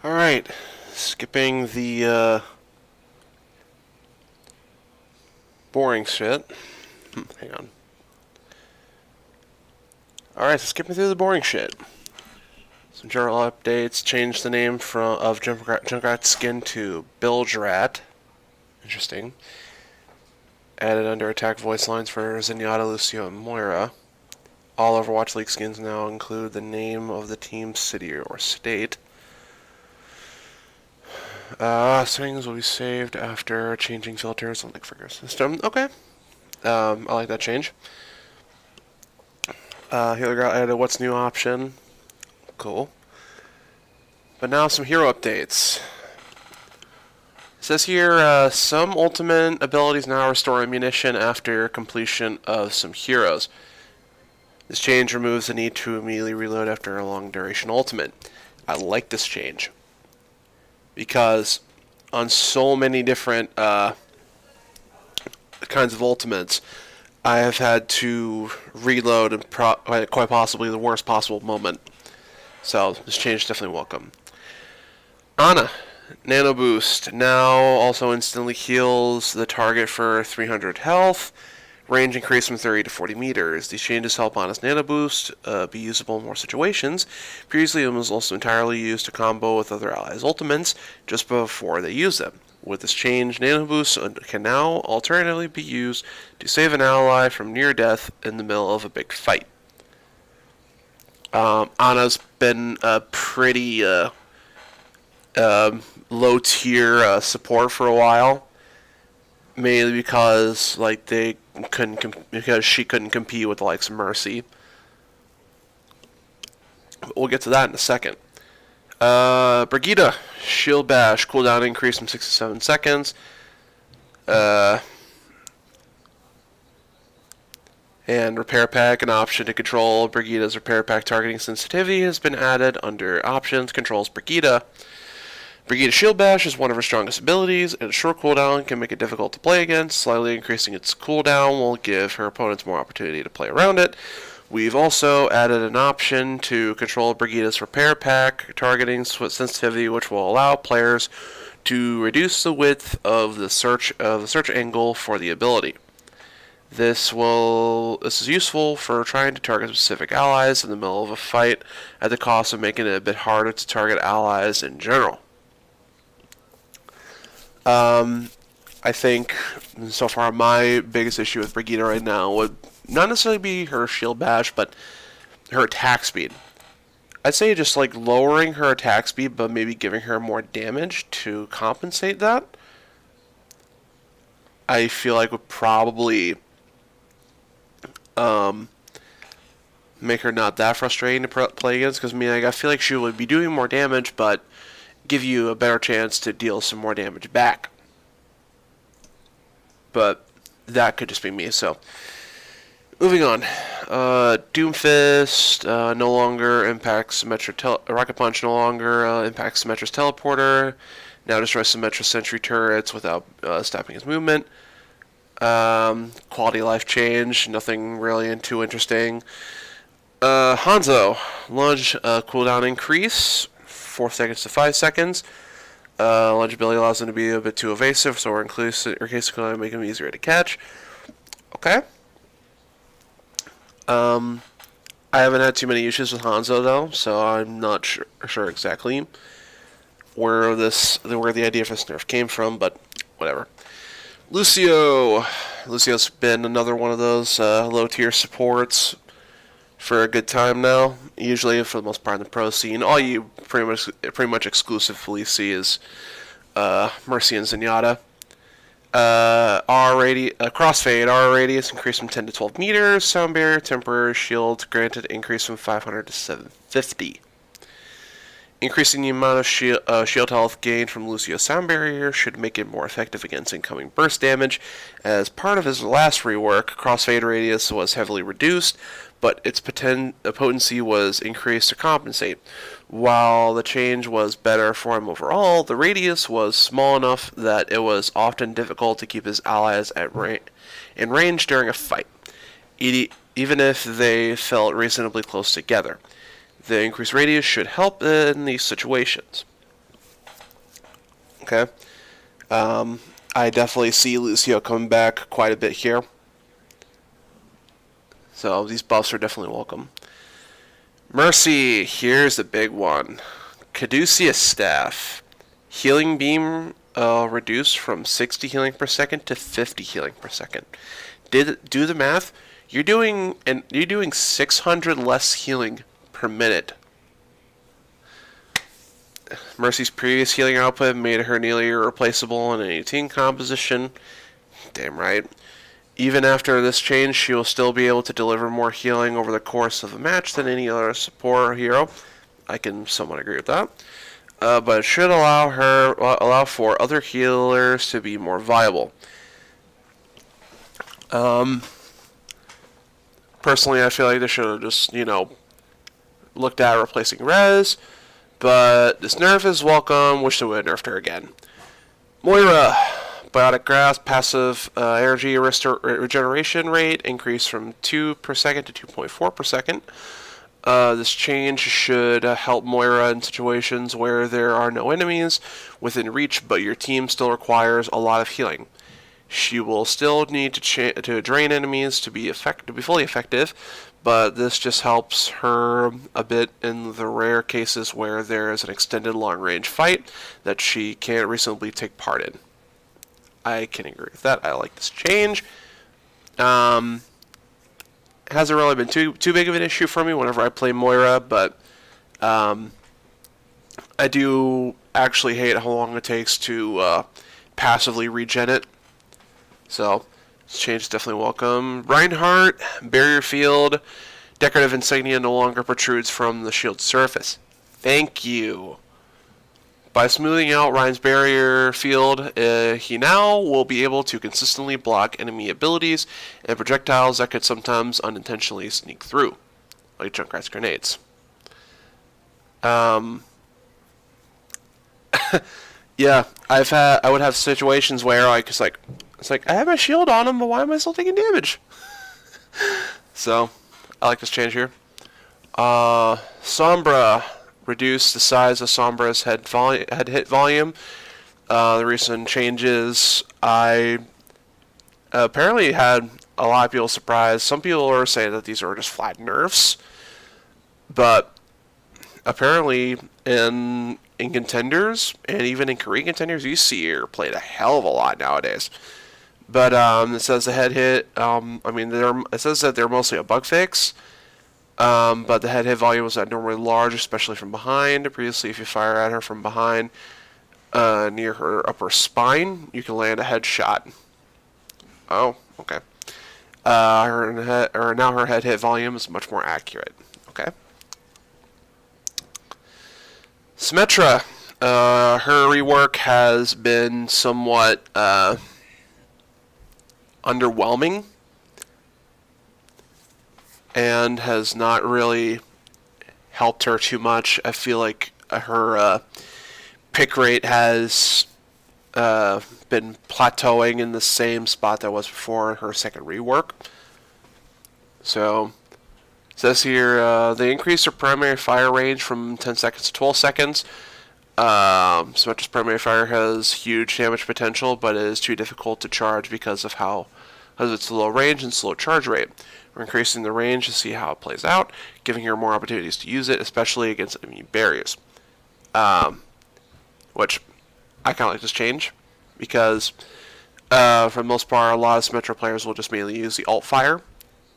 Alright, skipping the boring shit. Hang on. Alright, so skipping through the boring shit. Some general updates. Changed the name of Junkrat's skin to Bilgerat. Interesting. Added under attack voice lines for Zenyatta, Lucio, and Moira. All Overwatch League skins now include the name of the team's city or state. Settings will be saved after changing filters on the figure system. Okay. I like that change. Here we added a what's new option. Cool. But now some hero updates. It says here, some ultimate abilities now restore ammunition after completion of some heroes. This change removes the need to immediately reload after a long duration ultimate. I like this change. Because on so many different kinds of ultimates, I have had to reload in quite possibly the worst possible moment. So this change is definitely welcome. Ana, Nano Boost, now also instantly heals the target for 300 health. Range increased from 30 to 40 meters. These changes help Ana's Nano Boost be usable in more situations. Previously, it was also entirely used to combo with other allies' ultimates just before they use them. With this change, Nano Boost can now alternatively be used to save an ally from near death in the middle of a big fight. Ana's been a pretty low tier support for a while. Mainly because she couldn't compete with the likes of Mercy. But we'll get to that in a second. Brigitta, Shield Bash, cooldown increase from 6 to 7 seconds. And Repair Pack, an option to control Brigitta's Repair Pack targeting sensitivity, has been added under Options, Controls Brigitta. Brigitta Shield Bash is one of her strongest abilities, and a short cooldown can make it difficult to play against. Slightly increasing its cooldown will give her opponents more opportunity to play around it. We've also added an option to control Brigitta's Repair Pack targeting sensitivity, which will allow players to reduce the width of the search angle for the ability. This is useful for trying to target specific allies in the middle of a fight, at the cost of making it a bit harder to target allies in general. I think so far my biggest issue with Brigitta right now would not necessarily be her shield bash, but her attack speed. I'd say just like lowering her attack speed, but maybe giving her more damage to compensate that. I feel like would probably make her not that frustrating to play against. Because I feel like she would be doing more damage, but give you a better chance to deal some more damage back. But that could just be me, so. Moving on. Doomfist no longer impacts Symetra. Rocket Punch no longer impacts Symetra's teleporter. Now destroys Symetra sentry turrets without stopping his movement. Quality of life change. Nothing really too interesting. Hanzo. Lunge cooldown increase. 4 seconds to 5 seconds. Legibility allows them to be a bit too evasive, so we're increasingly making them easier to catch. Okay. I haven't had too many issues with Hanzo though, so I'm not sure exactly where the idea for this nerf came from, but whatever. Lucio's been another one of those low tier supports for a good time now. Usually, for the most part, in the pro scene, all you pretty much exclusively see is Mercy and Zenyatta. Crossfade, R radius increased from 10 to 12 meters. Sound barrier, temporary shield granted increase from 500 to 750. Increasing the amount of shield health gained from Lucio's sound barrier should make it more effective against incoming burst damage. As part of his last rework, crossfade radius was heavily reduced, but its potency was increased to compensate. While the change was better for him overall, the radius was small enough that it was often difficult to keep his allies in range during a fight, even if they felt reasonably close together. The increased radius should help in these situations. Okay. I definitely see Lucio coming back quite a bit here. So these buffs are definitely welcome. Mercy, here's the big one. Caduceus Staff. Healing Beam reduced from 60 healing per second to 50 healing per second. Do the math. You're doing 600 less healing per minute. Mercy's previous healing output made her nearly irreplaceable in any team composition. Damn right. Even after this change, she will still be able to deliver more healing over the course of a match than any other support hero. I can somewhat agree with that. But it should allow for other healers to be more viable. Personally, I feel like they should have just, looked at replacing Rez. But this nerf is welcome. Wish they would have nerfed her again. Moira. Biotic Grasp, passive energy regeneration rate increased from 2 per second to 2.4 per second. This change should help Moira in situations where there are no enemies within reach, but your team still requires a lot of healing. She will still need to drain enemies to be fully effective, but this just helps her a bit in the rare cases where there is an extended long-range fight that she can't reasonably take part in. I can agree with that. I like this change. Hasn't really been too big of an issue for me whenever I play Moira, but I do actually hate how long it takes to passively regen it. So this change is definitely welcome. Reinhardt, Barrier Field, Decorative Insignia no longer protrudes from the shield surface. Thank you. By smoothing out Ryan's barrier field, he now will be able to consistently block enemy abilities and projectiles that could sometimes unintentionally sneak through, like Junkrat's grenades. Yeah, I would have situations where it's like I have my shield on him, but why am I still taking damage? So I like this change here. Sombra. Reduce the size of Sombra's head hit volume. The recent changes, I apparently had a lot of people surprised. Some people are saying that these are just flat nerfs, but apparently in contenders and even in Korean contenders, you see her played a hell of a lot nowadays. But it says the head hit. It says that they're mostly a bug fix. But the head hit volume was abnormally large, especially from behind. Previously, if you fire at her from behind, near her upper spine, you can land a headshot. Oh, okay. Now her head hit volume is much more accurate. Okay. Symetra, her rework has been somewhat underwhelming. And has not really helped her too much. I feel like her pick rate has been plateauing in the same spot that was before her second rework. So, it says here, they increased her primary fire range from 10 seconds to 12 seconds. Symetra's primary fire has huge damage potential, but it is too difficult to charge because of its low range and slow charge rate. We're increasing the range to see how it plays out, giving her more opportunities to use it, especially against enemy barriers. Which I kind of like this change, because for the most part, a lot of Symetra players will just mainly use the alt fire,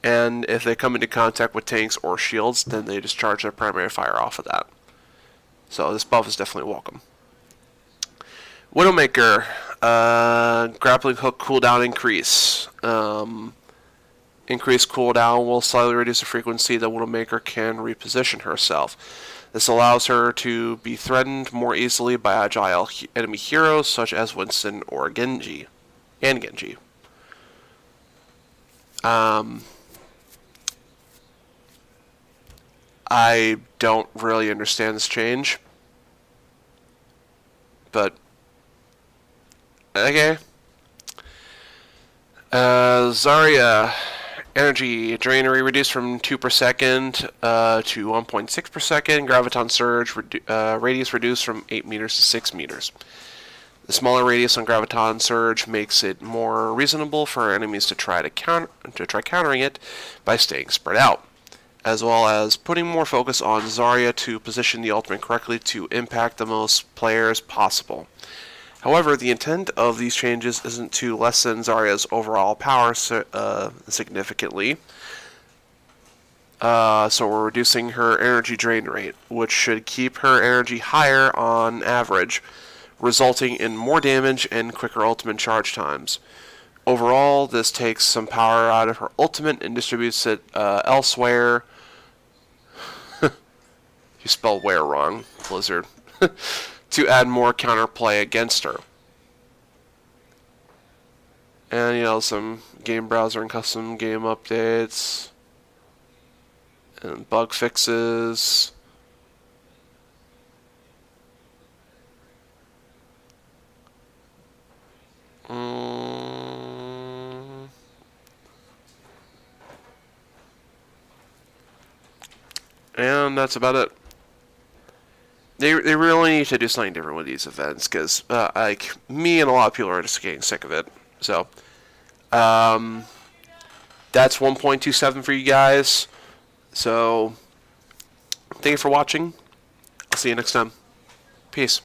and if they come into contact with tanks or shields, then they just charge their primary fire off of that. So this buff is definitely welcome. Widowmaker, grappling hook cooldown increase. Increased cooldown will slightly reduce the frequency that Widowmaker can reposition herself. This allows her to be threatened more easily by agile enemy heroes such as Winston or Genji. I don't really understand this change, but okay. Zarya. Energy drainery reduced from 2 per second to 1.6 per second. Graviton surge radius reduced from 8 meters to 6 meters. The smaller radius on Graviton Surge makes it more reasonable for enemies to try countering it by staying spread out, as well as putting more focus on Zarya to position the ultimate correctly to impact the most players possible. However, the intent of these changes isn't to lessen Zarya's overall power significantly, so we're reducing her energy drain rate, which should keep her energy higher on average, resulting in more damage and quicker ultimate charge times. Overall, this takes some power out of her ultimate and distributes it elsewhere. You spelled where wrong, Blizzard. To add more counterplay against her. And, some game browser and custom game updates. And bug fixes. And that's about it. They really need to do something different with these events, because me and a lot of people are just getting sick of it. So that's 1.27 for you guys. So thank you for watching. I'll see you next time. Peace.